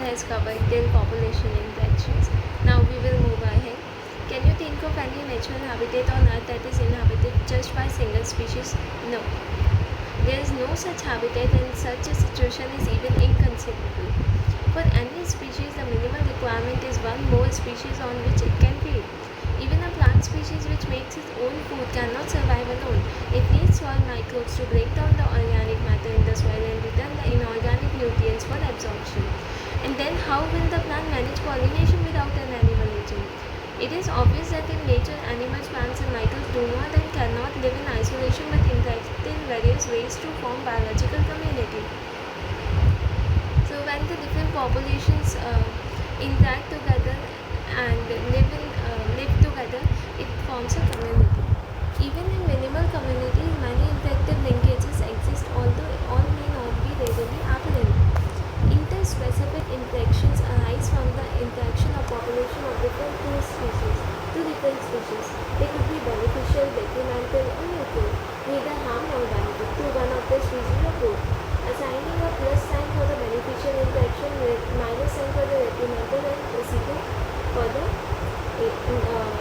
has covered till population interactions. Now we will move ahead. Can you think of any natural habitat on Earth that is inhabited just by single species? No. There is no such habitat, and such a situation is even inconceivable. For any species, the minimal requirement is one more species on which it can feed. Even a plant species which makes its own food cannot survive alone. It needs soil microbes to break down the organic matter in the soil and return the inorganic nutrients for absorption. And then how will the plant manage pollination without an animal agent? It is obvious that in nature, animals, plants and microbes do not and cannot live in isolation but interact in various ways to form biological community. So when the different populations interact together and live together, it forms a community. Even in minimal communities, many interactive linkages exist, although all may not be readily apparent. Interspecific interactions arise from the interaction of population of different species. They could be beneficial, detrimental, or neutral, neither harm nor benefit to one of the species or both. Assigning a plus sign for the beneficial interaction with minus sign for the detrimental and proceeding for the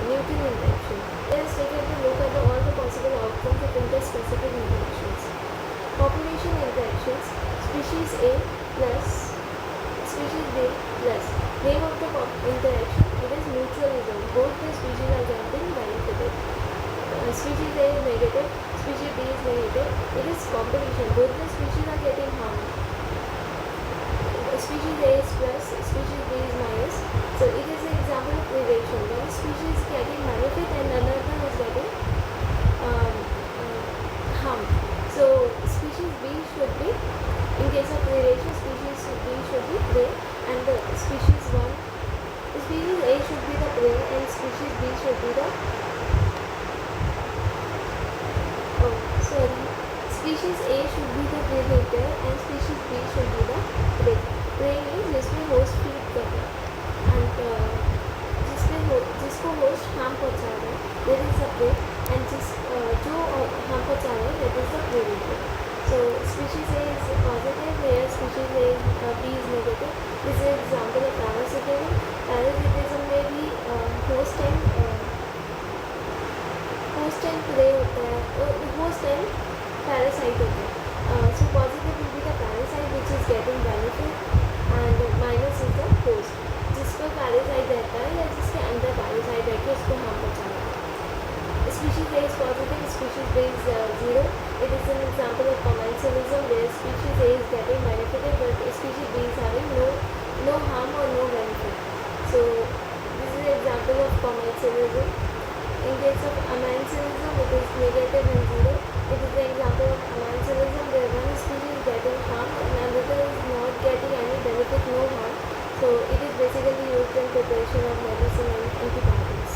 neutral interaction. Let us take a look at all the possible outcomes of interspecific interactions. Population interactions, species A plus species B plus. Name of the interaction, it is mutualism. Both the species are getting benefited. Species A is negative, species B is negative. It is competition. Both the species are getting harmed. Species A is plus, species B is minus. So it is an example of predation. One species is getting benefit and another is getting harmed. So species B should be, in case of predation, species B should be prey, and the species A should be the prey and species B should be the species A should be the predator and species B should be the prey. Prey means जिसमें host feed कर रहा है and जिसको host harm पहुँचा रहा है, that is the prey, and जो harm पहुँचा रहा है, that is the predator. So species A is positive, where species B is negative. This is an example of parasitism. Parasitism may be host and prey होता है, host and parasite होता है. So positive will be the parasite which is getting benefit and minus is the host जिस पर parasite रहता है या जिसके अंदर parasite रह के उसको harm पहुँचा रहा है. Species A is positive, species B is 0. It is an example of commensalism where species A is getting benefited but species B is having no harm or no benefit. So this is an example of commensalism. In case of commensalism, it is negative and 0. It is an example of commensalism where one species is getting harm and another is not getting any benefit, no harm. So it is basically used in preparation of medicine and antibiotics.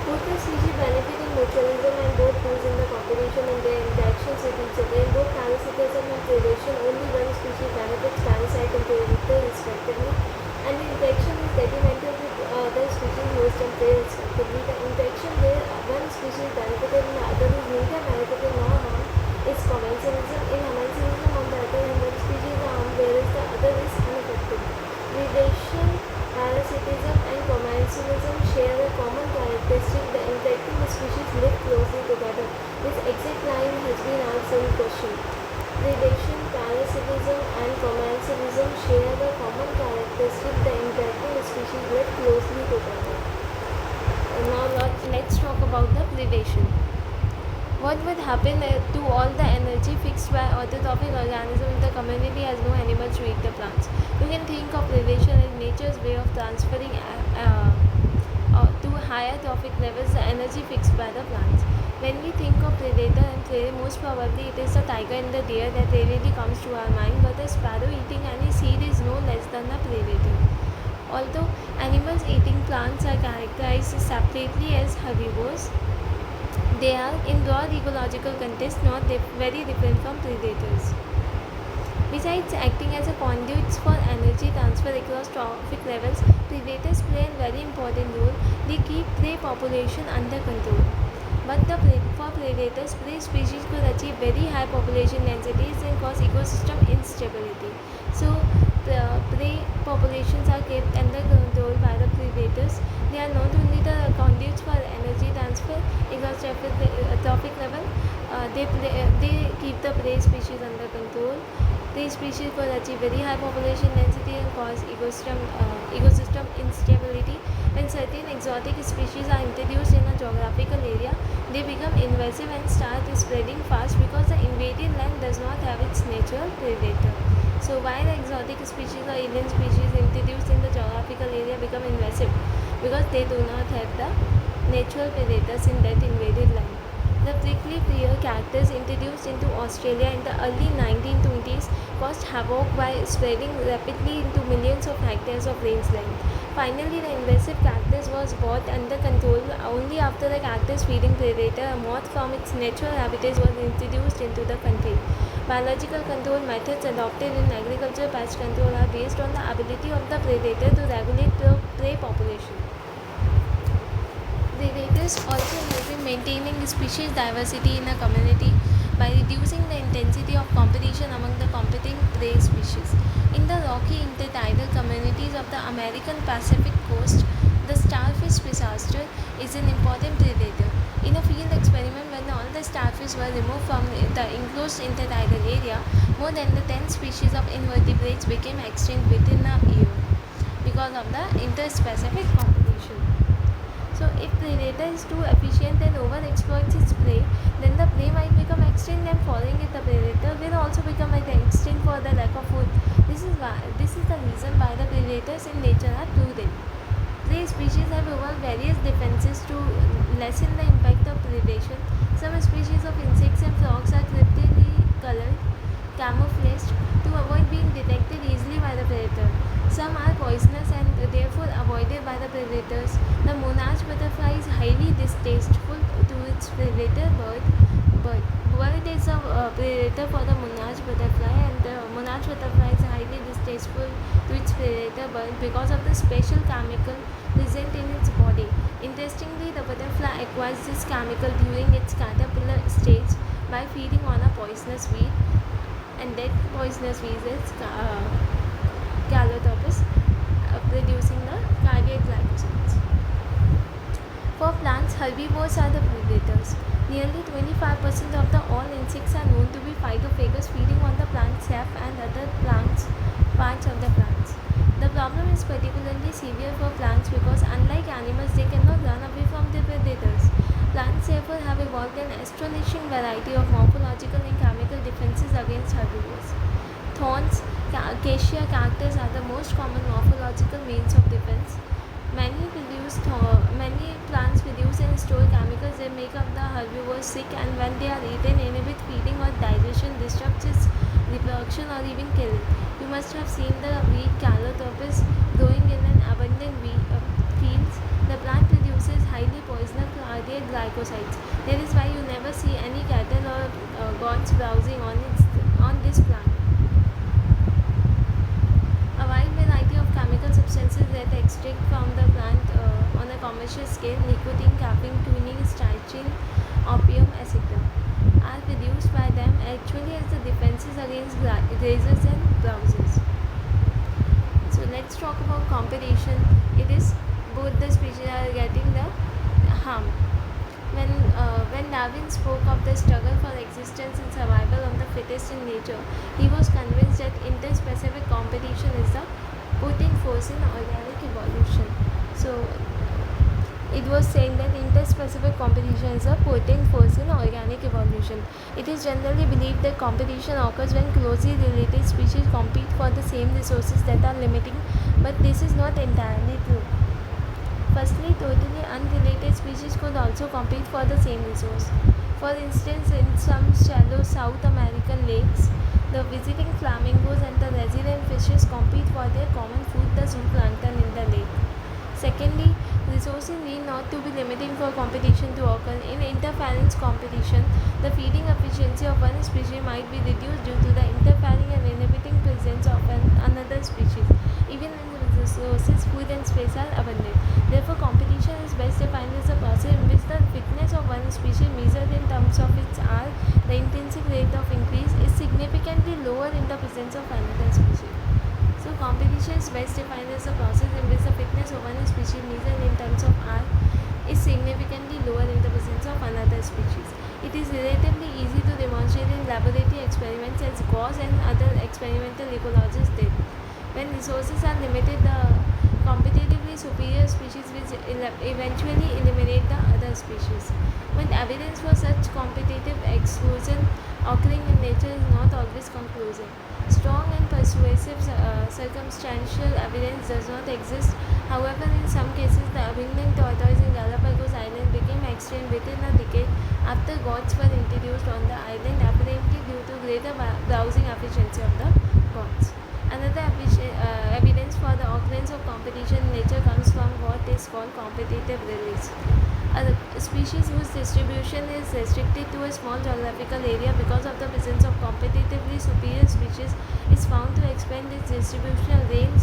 Both the species benefit in mutualism and both lose in the competition in their interactions with each other. In both parasitism and predation, only one species benefits parasite and predator respectively, and the interaction is detrimental to other species host and prey respectively. The interaction where one species benefited and the other is neither benefited nor harmed is commensalism. In commensalism, on the other hand, one species is harmed whereas the other is unaffected. Predation, parasitism and commensalism share a common characteristic. The interacting species live closely together. This exact line has been asked in question. Predation, parasitism and commensalism share a common characteristic. The interacting species live closely together. Now let's talk about the predation. What would happen to all the energy fixed by autotrophic organisms if the community has no animals to eat the plants? You can think of predation as nature's way of transferring to higher trophic levels the energy fixed by the plants. When we think of predator and prey, most probably it is the tiger and the deer that really comes to our mind, but a sparrow eating any seed is no less than a predator. Although animals eating plants are characterized separately as herbivores, they are, in broad ecological context, not very different from predators. Besides acting as a conduits for energy transfer across trophic levels, predators play a very important role. They keep prey population under control. But for predators, prey species could achieve very high population densities and cause ecosystem instability. So the prey populations are kept under control by the predators. They are not only the conduits for energy transfer, trophic level. They keep the prey species under control. Prey species could achieve very high population density and cause ecosystem instability. When certain exotic species are introduced in a geographical area, they become invasive and start spreading fast because the invaded land does not have its natural predator. So why the exotic species or alien species introduced in the geographical area become invasive? Because they do not have the natural predators in that invaded land. The prickly pear cactus introduced into Australia in the early 1920s caused havoc by spreading rapidly into millions of hectares of rangeland. Finally, the invasive cactus was brought under control only after the cactus feeding predator, a moth from its natural habitat, was introduced into the country. Biological control methods adopted in agricultural pest control are based on the ability of the predator to regulate the prey population. Predators also help in maintaining species diversity in a community by reducing the intensity of competition among the competing prey species. In the rocky intertidal communities of the American Pacific coast, the starfish disaster is an important predator. In a field experiment, when all the starfish were removed from the enclosed intertidal area, more than the 10 species of invertebrates became extinct within a year because of the interspecific competition. So if predator is too efficient and overexploits its prey, then the prey might become extinct, and following it the predator will also become extinct for the lack of food. This is the reason why the predators in nature are prudent. Prey species have evolved various defenses to lessen the impact of predation. Some species of insects and frogs are cryptically colored, camouflaged to avoid being detected easily by the predator. Some are poisonous and therefore avoided by the predators. The monarch butterfly is highly distasteful to its predator bird. Bird is a predator for the monarch butterfly, and the monarch butterfly is highly distasteful to its predator bird because of the special chemical present in its body. Interestingly, the butterfly acquires this chemical during its caterpillar stage by feeding on a poisonous weed, and that poisonous weed is Calotropis, producing the cardiac glycosides. For plants, herbivores are the predators. Nearly 25% of all insects are known to be phytophagous, feeding on the plant sap and other parts of the plants. The problem is particularly severe for plants because, unlike animals, they cannot run away from their predators. Plants therefore have evolved an astonishing variety of morphological and chemical defenses against herbivores. Thorns, acacia, cactus are the most common morphological means of defense. Many plants produce and store chemicals that make up the herbivore sick, and when they are eaten, inhibit feeding or digestion, disrupt its reproduction, or even kill it. You must have seen the weed Calotropis growing in an abundant fields. The plant produces highly poisonous cardiac glycosides. That is why you never see any cattle or goats browsing on this plant. A wide variety of chemical substances that extract from the plant on a commercial scale, nicotine, caffeine, quinine, strychnine, opium, etc., are produced by them actually as the defenses against grazers and browsers. So let's talk about competition. It is both the species are getting the harm. When Darwin spoke of the struggle for existence and survival of the fittest in nature, he was convinced that interspecific competition is the putting force in organic evolution. So it was saying that interspecific competition is a potent force in organic evolution. It is generally believed that competition occurs when closely related species compete for the same resources that are limiting, but this is not entirely true. Firstly, totally unrelated species could also compete for the same resource. For instance, in some shallow South American lakes, the visiting flamingos and the resident fishes compete for their common food, the zooplankton in the lake. Secondly, resources need not to be limiting for competition to occur. In interference competition, the feeding efficiency of one species might be reduced due to the interfering and inhibiting presence of another species, even when the resources, food and space are abundant. Therefore, competition is best defined as a process in which the fitness of one species measured in terms of its R, the intrinsic rate of increase is significantly lower in the presence of another species. So competition is best defined as a process in which the fitness of one species measured in terms of R is significantly lower in the presence of another species. It is relatively easy to demonstrate in laboratory experiments, as Gauss and other experimental ecologists did. When resources are limited, the competitively superior species will eventually eliminate the other species. But evidence for such competitive exclusion occurring in nature is not always conclusive. Strong and persuasive circumstantial evidence does not exist. However, in some cases, the abundant tortoise in Galapagos Island became extinct within a decade after goats were introduced on the island, apparently due to greater browsing efficiency of the goats. Another evidence for the occurrence of competition in nature comes from what is called competitive release. A species whose distribution is restricted to a small geographical area because of the presence of competitively superior species is found to expand its distributional range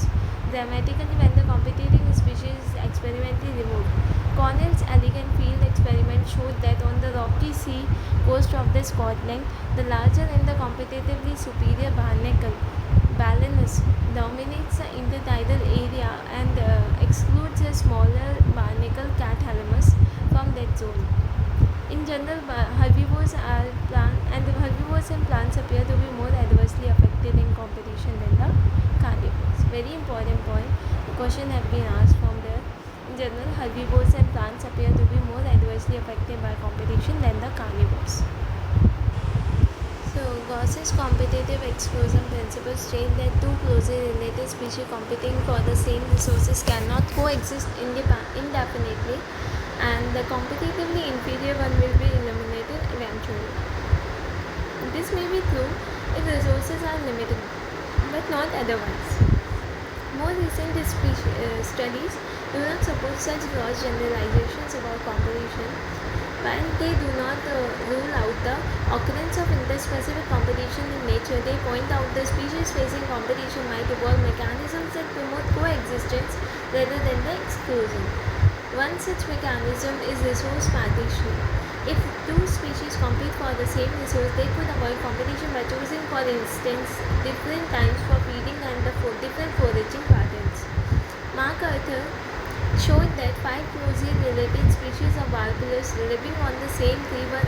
dramatically when the competing species is experimentally removed. Cornell's elegant field experiment showed that on the rocky sea coast of the Scotland, the larger and the competitively superior balanus dominates the intertidal area and excludes a smaller barnacle Cathalamus from that zone. In general, herbivores and plants appear to be more adversely affected in competition than the carnivores. Very important point. The question have been asked from there. In general, herbivores and plants appear to be more adversely affected by competition than the carnivores. So, Gauss's competitive exclusion principle states that two closely related species competing for the same resources cannot coexist indefinitely, and the competitively inferior one will be eliminated eventually. This may be true if resources are limited, but not otherwise. More recent studies do not support such gross generalizations about competition. While they do not rule out the occurrence of interspecific competition in nature, they point out the species facing competition might evolve mechanisms that promote coexistence rather than the exclusion. One such mechanism is resource partitioning. If two species compete for the same resource, they could avoid competition by choosing, for instance, different times for feeding and the different foraging patterns. Mark Arthur showed that 5 closely related species of warblers living on the same tree were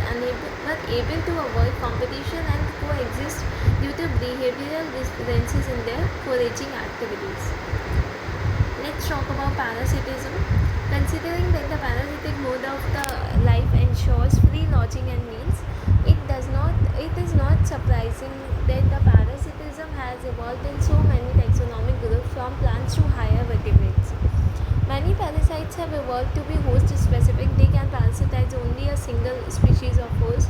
able to avoid competition and coexist due to behavioral differences in their foraging activities. Let's talk about parasitism. Considering that the parasitic mode of the life ensures free lodging and meals, it is not surprising that the parasitism has evolved in so many taxonomic groups, from plants to higher vertebrates. Many parasites have evolved to be host-specific. They can parasitize only a single species of host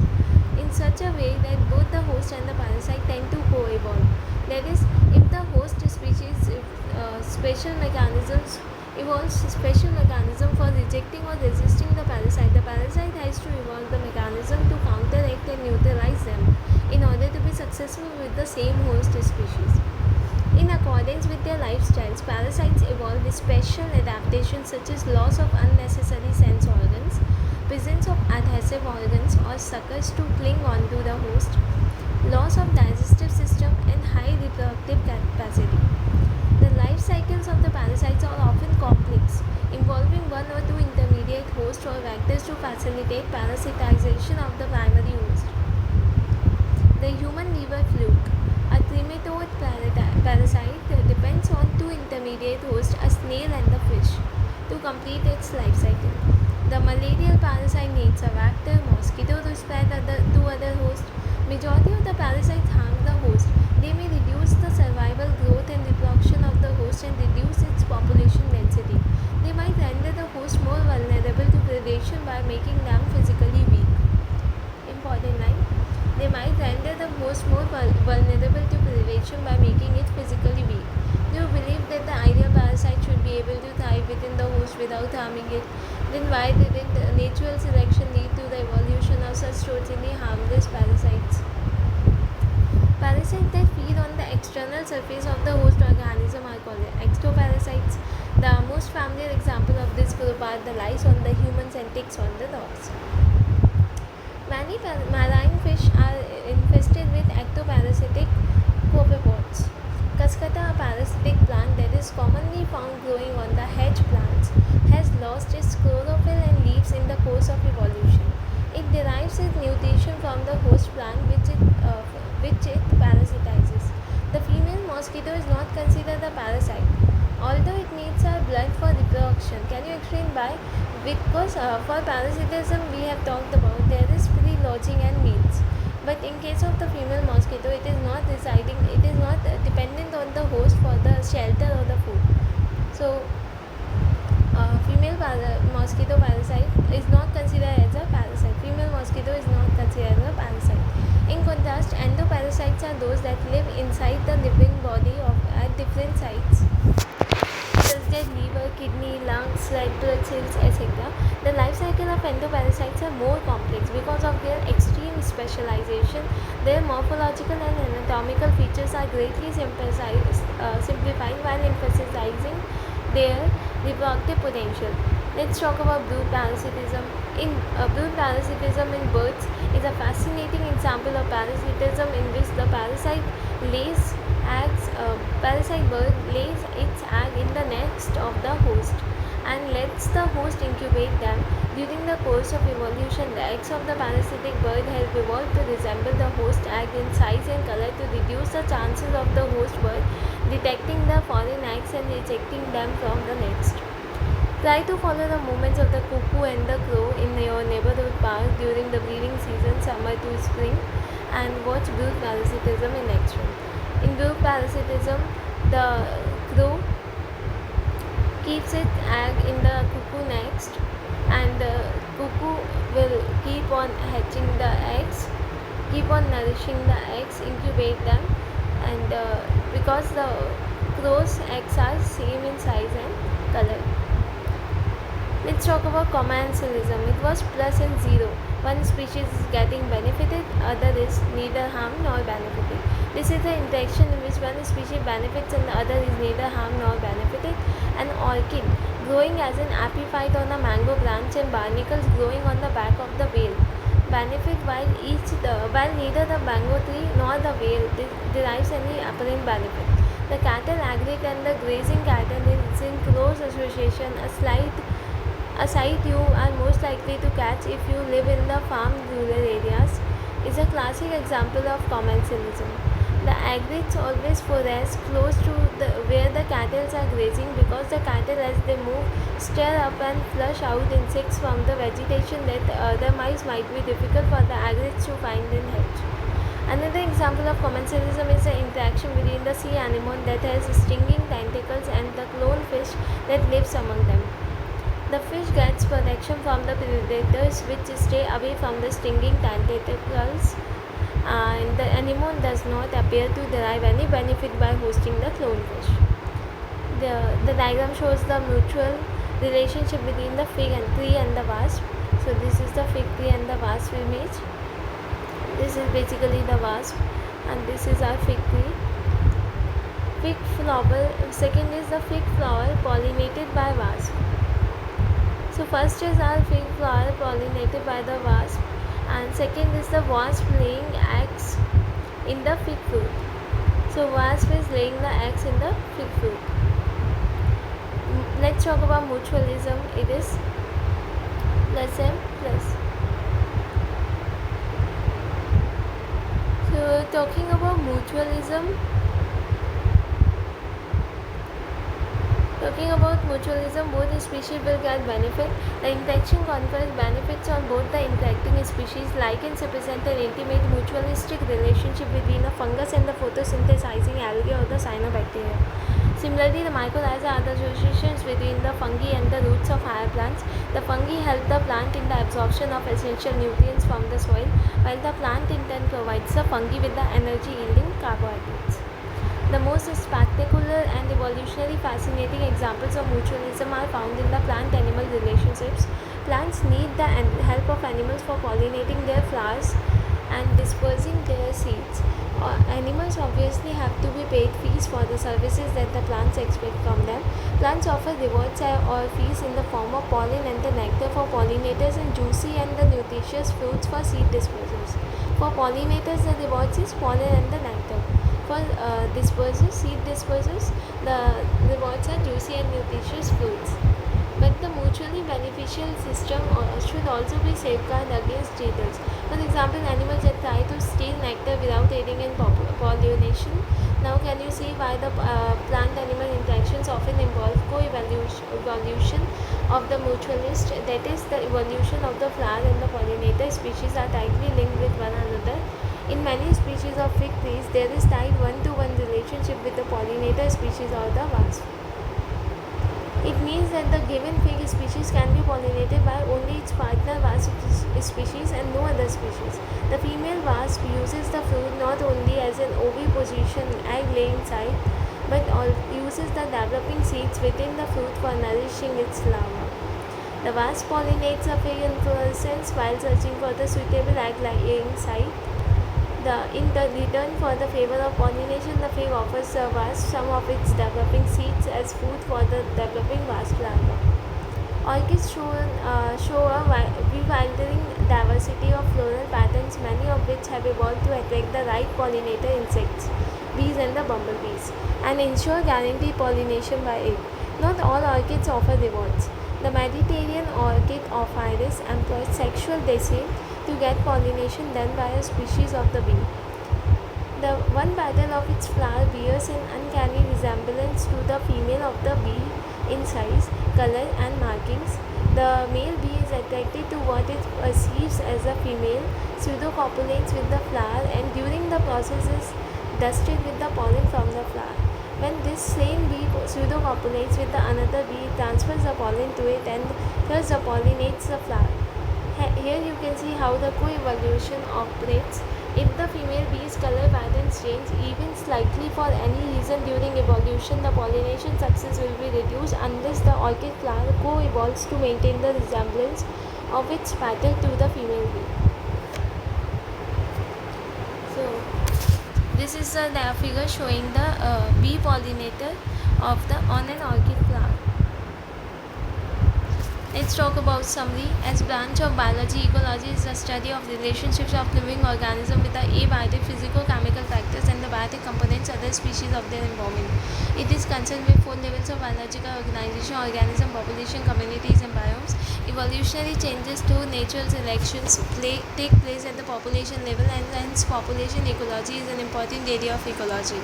in such a way that both the host and the parasite tend to co-evolve. That is, if the host species evolves special mechanism for rejecting or resisting the parasite has to evolve the mechanism to counteract and neutralize them in order to be successful with the same host species. In accordance with their lifestyles, parasites evolve with special adaptations such as loss of unnecessary sense organs, presence of adhesive organs or suckers to cling onto the host, loss of digestive system and high reproductive capacity. The life cycles of the parasites are often complex, involving one or two intermediate hosts or vectors to facilitate parasitization of the primary host. The human liver fluke, a trematode parasite, depends on two intermediate hosts, a snail and a fish, to complete its life cycle. The malarial parasite needs a vector, mosquito to spread to other hosts. Majority of the parasites harm the host. They may reduce the survival, growth and reproduction of the host and reduce its population density. They might render the host more vulnerable to predation by making them physically weak. Important line. They might render the host more vulnerable to predation by making it physically weak. Do you believe that the ideal parasite should be able to thrive within the host without harming it? Then why didn't natural selection lead to the evolution of such totally harmless parasites? Parasites that feed on the external surface of the host organism are called ectoparasites. The most familiar example of this group are the lice on the humans and ticks on the dogs. Many marine fish are infested with ectoparasitic copepods. Cascata, a parasitic plant that is commonly found growing on the hedge plants, has lost its chlorophyll and leaves in the course of evolution. It derives its nutrition from the host plant which it parasitizes. The female mosquito is not considered a parasite, although it needs our blood for reproduction. Can you explain why? Because for parasitism we have talked about there is free lodging and meals. But in case of the female mosquito, it is not residing, it is not dependent on the host for the shelter or the food. So, female mosquito parasite is not considered as a parasite. Female mosquito is not considered as a parasite. In contrast, endoparasites are those that live inside the living body at different sites, such as liver, kidney, lungs, red blood cells, etc. The life cycle of endoparasites are more complex because of their extreme specialization. Their morphological and anatomical features are greatly simplified while emphasizing their reproductive potential. Let's talk about brood parasitism. Brood parasitism in birds is a fascinating example of parasitism in which the parasite bird lays its egg in the nest of the host and lets the host incubate them. During the course of evolution, the eggs of the parasitic bird have evolved to resemble the host egg in size and color to reduce the chances of the host bird detecting the foreign eggs and rejecting them from the nest. Try to follow the movements of the cuckoo and the crow in your neighborhood park during the breeding season, summer to spring, and watch brood parasitism in action. In brood parasitism, the crow keeps its egg in the cuckoo nest, and the cuckoo will keep on hatching the eggs, keep on nourishing the eggs, incubate them, and because the crow's eggs are same in size and color. Let's talk about commensalism. It was plus and zero. One species is getting benefited, other is neither harmed nor benefited. This is the interaction in which one species benefits and the other is neither harmed nor benefited. An orchid growing as an epiphyte on a mango branch and barnacles growing on the back of the whale benefit while neither the mango tree nor the whale derives any apparent benefit. The cattle aggregate and the grazing cattle is in close association, a sight you are most likely to catch if you live in the farm rural areas, is a classic example of commensalism. The aggregates always forage close to where the cattle are grazing because the cattle as they move stir up and flush out insects from the vegetation that otherwise might be difficult for the aggregates to find and hatch. Another example of commensalism is the interaction between the sea anemone that has stinging tentacles and the clownfish that lives among them. The fish gets protection from the predators which stay away from the stinging tentacles, and the anemone does not appear to derive any benefit by hosting the clownfish. The diagram shows the mutual relationship between the fig tree and the wasp. So this is the fig tree and the wasp image. This is basically the wasp and this is our fig tree. Fig flower, second is the fig flower pollinated by wasp. So first is our fig flower pollinated by the wasp and second is the wasp laying eggs in the fig fruit. So wasp is laying the eggs in the fig fruit. Let's talk about mutualism. It is plus M plus. So talking about mutualism, both species will get benefit. The interaction confers benefits on both the interacting species. Lichens represent an intimate mutualistic relationship between a fungus and the photosynthesizing algae or the cyanobacteria. Similarly, the mycorrhiza are the associations between the fungi and the roots of higher plants. The fungi help the plant in the absorption of essential nutrients from the soil, while the plant in turn provides the fungi with the energy-yielding carbohydrates. The most spectacular and evolutionarily fascinating examples of mutualism are found in the plant-animal relationships. Plants need the help of animals for pollinating their flowers and dispersing their seeds. Animals obviously have to be paid fees for the services that the plants expect from them. Plants offer rewards or fees in the form of pollen and the nectar for pollinators and juicy and the nutritious fruits for seed dispersers. For pollinators, the rewards is pollen and the nectar. For dispersers, seed dispersers, the rewards are juicy and nutritious fruits. But the mutually beneficial system should also be safeguarded against cheaters. For example, animals that try to steal nectar without aiding in pollination. Now, can you see why the plant-animal interactions often involve co-evolution of the mutualist? That is, the evolution of the flower and the pollinator species are tightly linked with one another. In many species of fig trees, there is tight one-to-one relationship with the pollinator species or the wasp. It means that the given fig species can be pollinated by only its partner wasp species and no other species. The female wasp uses the fruit not only as an oviposition egg-laying site, but uses the developing seeds within the fruit for nourishing its larva. The wasp pollinates a fig inflorescence while searching for the suitable egg-laying site. In the return for the favor of pollination, the fig offers the wasp some of its developing seeds as food for the developing wasp larva. Orchids show a bewildering diversity of floral patterns, many of which have evolved to attract the right pollinator insects, bees and the bumblebees, and ensure guaranteed pollination by it. Not all orchids offer rewards. The Mediterranean orchid of iris employs sexual descent to get pollination done by a species of the bee. The one petal of its flower bears an uncanny resemblance to the female of the bee in size, color and markings. The male bee is attracted to what it perceives as a female, pseudocopulates with the flower and during the process is dusted with the pollen from the flower. When this same bee pseudocopulates with the another bee, it transfers the pollen to it and thus pollinates the flower. Here you can see how the co-evolution operates. If the female bee's color patterns change even slightly for any reason during evolution, the pollination success will be reduced unless the orchid flower co-evolves to maintain the resemblance of its petal to the female bee. So, this is a figure showing the bee pollinator on an orchid flower. Let's talk about summary. As branch of biology, ecology is the study of relationships of living organisms with the abiotic physico-chemical factors and the biotic components of other species of their environment. It is concerned with 4 levels of biological organization: organism, population, communities and biomes. Evolutionary changes through natural selections take place at the population level, and hence population ecology is an important area of ecology.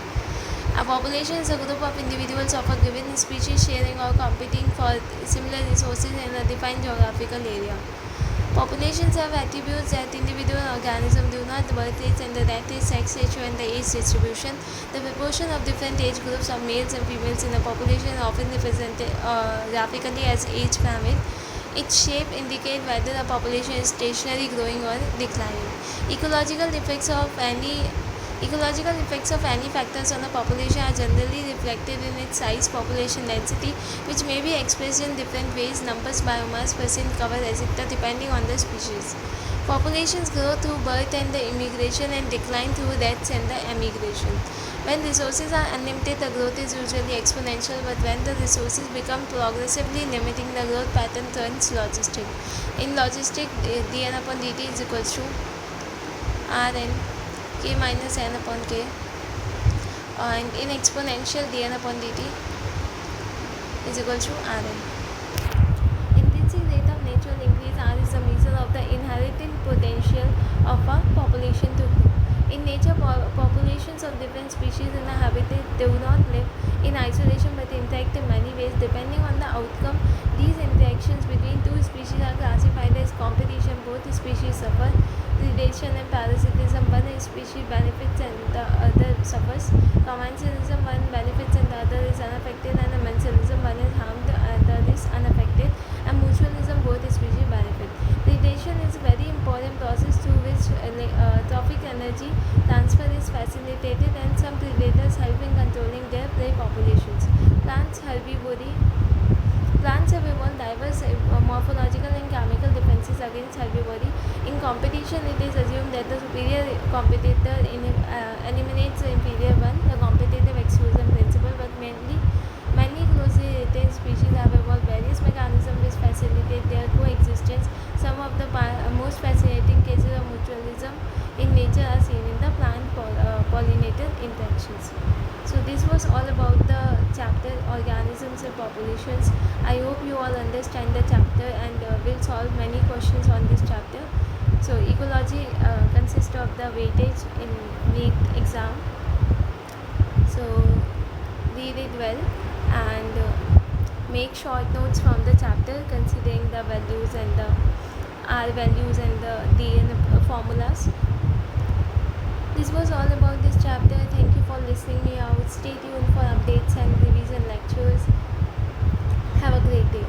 A population is a group of individuals of a given species sharing or competing for similar resources in a defined geographical area. Populations have attributes that individual organisms do not: the birth rates and the death rate, sex ratio and the age distribution. The proportion of different age groups of males and females in a population is often represented graphically as age pyramid. Its shape indicates whether a population is stationary, growing or declining. Ecological effects of any factors on a population are generally reflected in its size, population density, which may be expressed in different ways: numbers, biomass, percent cover, etc., depending on the species. Populations grow through birth and the immigration and decline through deaths and the emigration. When resources are unlimited, the growth is usually exponential, but when the resources become progressively limiting, the growth pattern turns logistic. In logistic, dn upon dt is equals to Rn k minus n upon k, and in exponential dn upon dt is equal to Rn. Intrinsic rate of natural increase R is a measure of the inherent potential of a population to grow. In nature, populations of different species in a habitat do not live in isolation but interact in many ways. Depending on the outcome, these interactions between two species are classified as competition. Both species suffer predation and parasitism. One species benefits and the other suffers. Commensalism, one benefits and the other is unaffected, and commensalism, one is harmed, the other is unaffected, and mutualism, both species benefit. Predation is a very important process through which trophic energy transfer is facilitated, and some predators help in controlling their prey populations. Plants have evolved diverse morphological and chemical defenses against herbivory. In competition, it is assumed that the superior competitor eliminates the inferior one, the competitive exclusion principle, but many closely related facilitate their coexistence. Some of the most fascinating cases of mutualism in nature are seen in the plant pollinator interactions. So this was all about the chapter Organisms and Populations. I hope you all understand the chapter and will solve many questions on this chapter. So ecology consists of the weightage in NEET exam. So read it well and make short notes from the chapter considering the values and the R values and the D and the formulas. This was all about this chapter. Thank you for listening me out. Stay tuned for updates and revision lectures. Have a great day.